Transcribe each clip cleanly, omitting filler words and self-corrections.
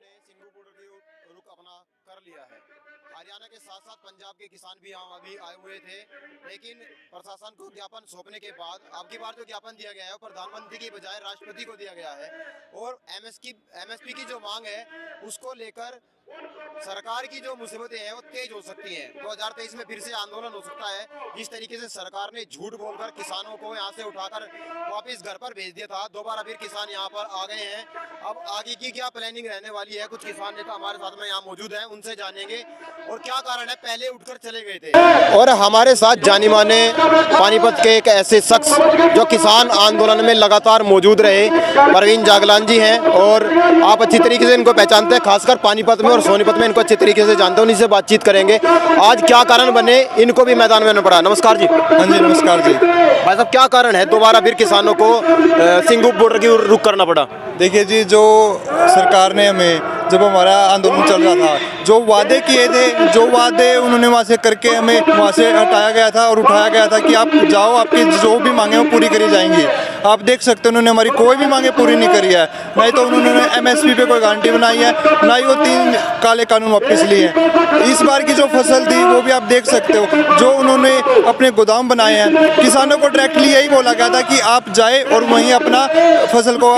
ने सिंघू बॉर्डर की रुख अपना कर लिया है। हरियाणा के साथ साथ पंजाब के किसान भी यहाँ अभी आए हुए थे, लेकिन प्रशासन को ज्ञापन सौंपने के बाद अब की बार जो ज्ञापन दिया गया है वो प्रधानमंत्री की बजाय राष्ट्रपति को दिया गया है। और एमएसपी की जो मांग है उसको लेकर सरकार की जो मुसीबतें हैं वो तेज हो सकती हैं। 2023 में फिर से आंदोलन हो सकता है। जिस तरीके से सरकार ने झूठ बोलकर किसानों को यहाँ से उठाकर वापस घर पर भेज दिया था, दोबारा फिर किसान यहाँ पर आ गए हैं। अब आगे की क्या प्लानिंग रहने वाली है, कुछ किसान नेता हमारे साथ में यहाँ मौजूद हैं, उनसे जानेंगे और क्या कारण है पहले उठकर चले गए थे। और हमारे साथ जानी माने पानीपत के एक ऐसे शख्स जो किसान आंदोलन में लगातार मौजूद रहे, परवीन जागलान जी हैं। और आप अच्छी तरीके से इनको पहचानते हैं, खासकर पानीपत में और सोनीपत में इनको अच्छे तरीके से जानते हैं, उन्हीं से बातचीत करेंगे। आज क्या कारण बने इनको भी मैदान में आना पड़ा। नमस्कार जी। हाँ जी नमस्कार जी। भाई साहब, क्या कारण है दोबारा फिर किसानों को सिंघू बॉर्डर की रुख करना पड़ा? देखिए जी, जो सरकार ने हमें, जब हमारा आंदोलन चल रहा था, जो वादे किए थे, जो वादे उन्होंने वहाँ से करके हमें वहाँ से हटाया गया था और उठाया गया था कि आप जाओ, आपकी जो भी मांगे वो पूरी करी जाएंगी। आप देख सकते हैं उन्होंने हमारी कोई भी मांगे पूरी नहीं करी है। नहीं तो उन्होंने एमएसपी पे कोई गारंटी बनाई है, ना ही वो 3 काले कानून वापस लिए हैं। इस बार की जो फसल थी वो भी आप देख सकते हो, जो उन्होंने अपने गोदाम बनाए हैं, किसानों को डायरेक्टली यही बोला गया था कि आप जाए और वहीं अपना फसल को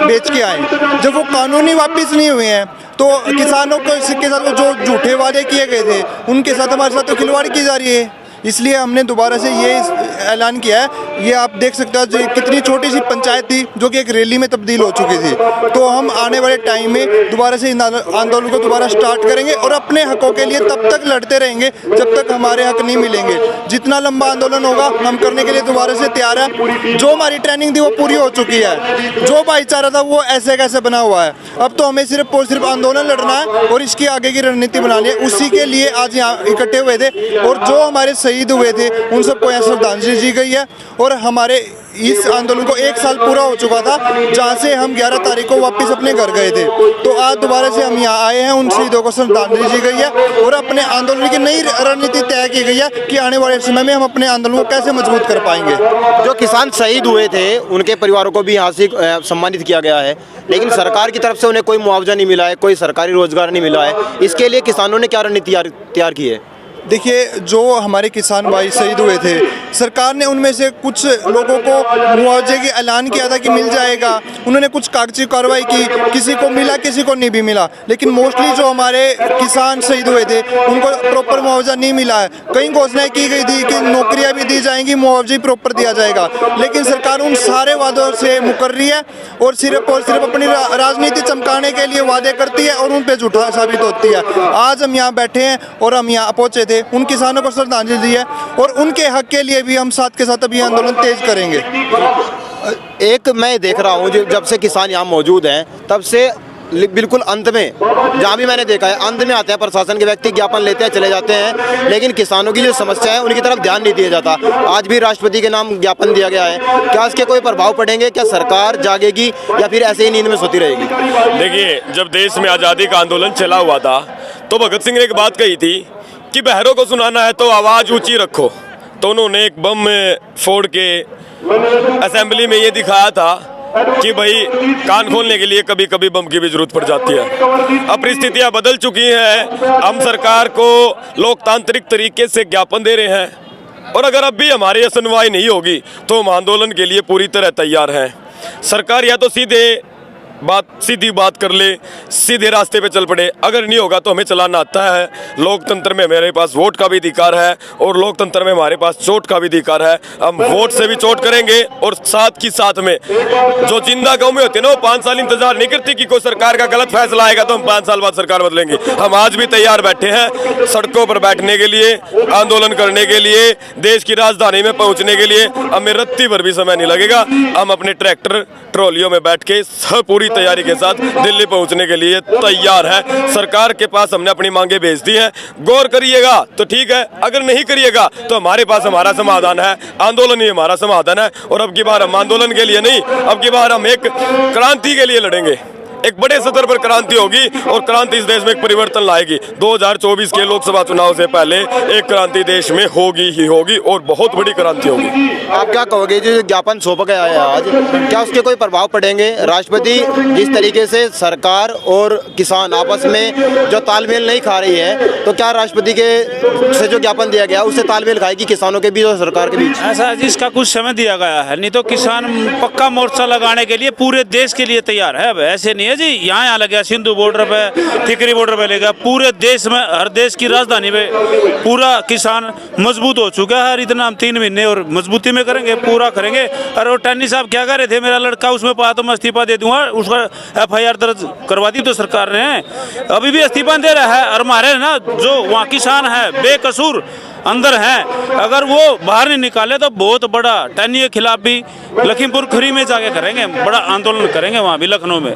बेच के आए। जब वो कानूनी वापस नहीं हुए हैं तो किसानों को इसके साथ जो झूठे वादे किए गए थे उनके साथ हमारे साथ तो खिलवाड़ की जा रही है। इसलिए हमने दोबारा से ये ऐलान किया है। ये आप देख सकते हो जो कितनी छोटी सी पंचायत थी जो कि एक रैली में तब्दील हो चुकी थी। तो हम आने वाले टाइम में दोबारा से आंदोलन को दोबारा स्टार्ट करेंगे और अपने हकों के लिए तब तक लड़ते रहेंगे जब तक हमारे हक नहीं मिलेंगे। जितना लंबा आंदोलन होगा हम करने के लिए दोबारा से तैयार है। जो हमारी ट्रेनिंग थी वो पूरी हो चुकी है, जो भाईचारा था वो ऐसे कैसे बना हुआ है। अब तो हमें सिर्फ और सिर्फ आंदोलन लड़ना है और इसकी आगे की रणनीति बनानी है। उसी के लिए आज यहाँ इकट्ठे हुए थे और जो हमारे शहीद हुए थे उन सबको यहाँ श्रद्धांजलि दी गई है। और हमारे इस आंदोलन को 1 साल पूरा हो चुका था, जहाँ से हम 11 तारीख को वापस अपने घर गए थे। तो आज दोबारा से हम यहाँ आए हैं, उन शहीदों को श्रद्धांजलि दी गई है और अपने आंदोलन की नई रणनीति तय की गई है कि आने वाले समय में हम अपने आंदोलन को कैसे मजबूत कर पाएंगे। जो किसान शहीद हुए थे उनके परिवारों को भी यहाँ से सम्मानित किया गया है, लेकिन सरकार की तरफ से उन्हें कोई मुआवजा नहीं मिला है, कोई सरकारी रोजगार नहीं मिला है। इसके लिए किसानों ने क्या रणनीति तैयार की है? देखिए, जो हमारे किसान भाई शहीद हुए थे, सरकार ने उनमें से कुछ लोगों को मुआवजे की ऐलान किया था कि मिल जाएगा। उन्होंने कुछ कागजी कार्रवाई की, किसी को मिला किसी को नहीं भी मिला। लेकिन मोस्टली जो हमारे किसान शहीद हुए थे उनको प्रॉपर मुआवजा नहीं मिला है। कई घोषणाएं की गई थी कि नौकरियां भी दी जाएंगी, मुआवजा प्रॉपर दिया जाएगा, लेकिन सरकार उन सारे वादों से मुकर रही है और सिर्फ अपनी राजनीति चमकाने के लिए वादे करती है और उन पर झूठा साबित होती है। आज हम यहाँ बैठे हैं और हम यहाँ पहुँचे थे, उन किसानों को श्रद्धांजलि दी है और उनके हक के लिए भी हम साथ के साथ अभी आंदोलन तेज करेंगे। एक मैं देख रहा हूँ जब से किसान यहाँ मौजूद हैं तब से बिल्कुल अंत में, जहाँ भी मैंने देखा है, अंत में आते हैं प्रशासन के व्यक्ति, ज्ञापन लेते हैं, चले जाते हैं, लेकिन किसानों की जो समस्या है उनकी तरफ ध्यान नहीं दिया जाता। आज भी राष्ट्रपति के नाम ज्ञापन दिया गया है, क्या इसके कोई प्रभाव पड़ेंगे? क्या सरकार जागेगी या फिर ऐसे ही नींद में सोती रहेगी? देखिए, जब देश में आज़ादी का आंदोलन चला हुआ था तो भगत सिंह ने एक बात कही थी कि बहरों को सुनाना है तो आवाज़ ऊंची रखो। तो उन्होंने एक बम फोड़ के असेंबली में ये दिखाया था कि भाई कान खोलने के लिए कभी कभी बम की भी जरूरत पड़ जाती है। अब परिस्थितियाँ बदल चुकी हैं, हम सरकार को लोकतांत्रिक तरीके से ज्ञापन दे रहे हैं और अगर अब भी हमारी सुनवाई नहीं होगी तो हम आंदोलन के लिए पूरी तरह तैयार हैं। सरकार या तो सीधी बात कर ले, सीधे रास्ते पे चल पड़े, अगर नहीं होगा तो हमें चलाना आता है। लोकतंत्र में हमारे पास वोट का भी अधिकार है और लोकतंत्र में हमारे पास चोट का भी अधिकार है। हम वोट से भी चोट करेंगे और साथ में जो जिंदा कौमें होती है ना, वो 5 साल इंतजार नहीं करती कि कोई सरकार का गलत फैसला आएगा तो हम 5 साल बाद सरकार बदलेंगे। हम आज भी तैयार बैठे हैं सड़कों पर बैठने के लिए, आंदोलन करने के लिए, देश की राजधानी में पहुंचने के लिए। हमें रत्ती भर भी समय नहीं लगेगा। हम अपने ट्रैक्टर ट्रॉलियों में बैठ के सब पूरी तैयारी के साथ दिल्ली पहुंचने के लिए तैयार है। सरकार के पास हमने अपनी मांगे भेज दी हैं, गौर करिएगा तो ठीक है, अगर नहीं करिएगा तो हमारे पास हमारा समाधान है। आंदोलन ही हमारा समाधान है और अब की बार हम आंदोलन के लिए नहीं, अब की बार हम एक क्रांति के लिए लड़ेंगे। एक बड़े स्तर पर क्रांति होगी और क्रांति इस देश में एक परिवर्तन लाएगी। 2024 के लोकसभा चुनाव से पहले एक क्रांति देश में होगी ही होगी और बहुत बड़ी क्रांति होगी। आप क्या कहोगे जो ज्ञापन सौंपा गया है आज, क्या उसके कोई प्रभाव पड़ेंगे? राष्ट्रपति जिस तरीके से सरकार और किसान आपस में जो तालमेल नहीं खा रही है, तो क्या राष्ट्रपति के से जो ज्ञापन दिया गया उससे तालमेल खाएगी किसानों के बीच और सरकार के बीच? ऐसा जिसका कुछ समय दिया गया है, नहीं तो किसान पक्का मोर्चा लगाने के लिए पूरे देश के लिए तैयार है। अब ऐसे नहीं है जी यहाँ लग गया, सिंधु बॉर्डर पे, टिकरी बॉर्डर पे लेगा, पूरे देश में, हर देश की राजधानी में पूरा किसान मजबूत हो चुका है। इतना हम 3 महीने और मजबूती में करेंगे, पूरा करेंगे। और वो टैनी साहब क्या कर रहे थे, मेरा लड़का उसमें पाया तो मैं इस्तीफा दे दूंगा, उसका FIR दर्ज करवा दी तो सरकार ने, अभी भी इस्तीफा दे रहा है। और हमारे ना जो वहाँ किसान है बेकसूर अंदर हैं, अगर वो बाहर नहीं निकाले तो बहुत बड़ा टैनी के खिलाफ भी लखीमपुर खीरी में जाके करेंगे, बड़ा आंदोलन करेंगे वहाँ भी, लखनऊ में।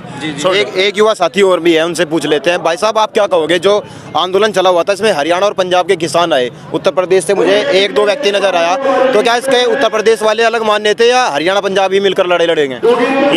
एक युवा साथी और भी है, उनसे पूछ लेते हैं। भाई साहब, आप क्या कहोगे जो आंदोलन चला हुआ था, इसमें हरियाणा और पंजाब के किसान आए, उत्तर प्रदेश से मुझे 1-2 व्यक्ति नजर आया, तो क्या इसके उत्तर प्रदेश वाले अलग मान्य थे या हरियाणा पंजाब ही मिलकर लड़ाई लड़ेंगे?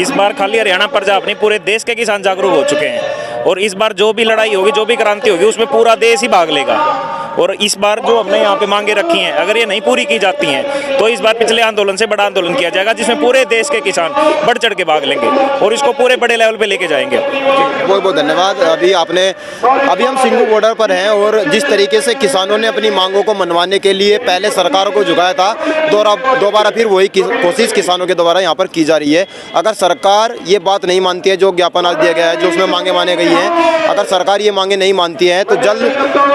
इस बार खाली हरियाणा पंजाब नहीं, पूरे देश के किसान जागरूक हो चुके हैं और इस बार जो भी लड़ाई होगी, जो भी क्रांति होगी, उसमें पूरा देश ही भाग लेगा। और इस बार जो हमने यहाँ पे मांगे रखी हैं, अगर ये नहीं पूरी की जाती हैं तो इस बार पिछले आंदोलन से बड़ा आंदोलन किया जाएगा, जिसमें पूरे देश के किसान बढ़ चढ़ के भाग लेंगे और इसको पूरे बड़े लेवल पे लेके जाएंगे। बहुत बहुत धन्यवाद। अभी हम सिंघू बॉर्डर पर हैं और जिस तरीके से किसानों ने अपनी मांगों को मनवाने के लिए पहले सरकारों को झुकाया था, दोबारा फिर वही कोशिश किसानों के द्वारा यहाँ पर की जा रही है। अगर सरकार ये बात नहीं मानती है, जो ज्ञापन आज दिया गया है, जो उसमें मांगे माने गई हैं, अगर सरकार ये मांगे नहीं मानती है तो जल्द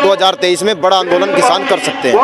2023 में बड़ा आंदोलन किसान कर सकते हैं।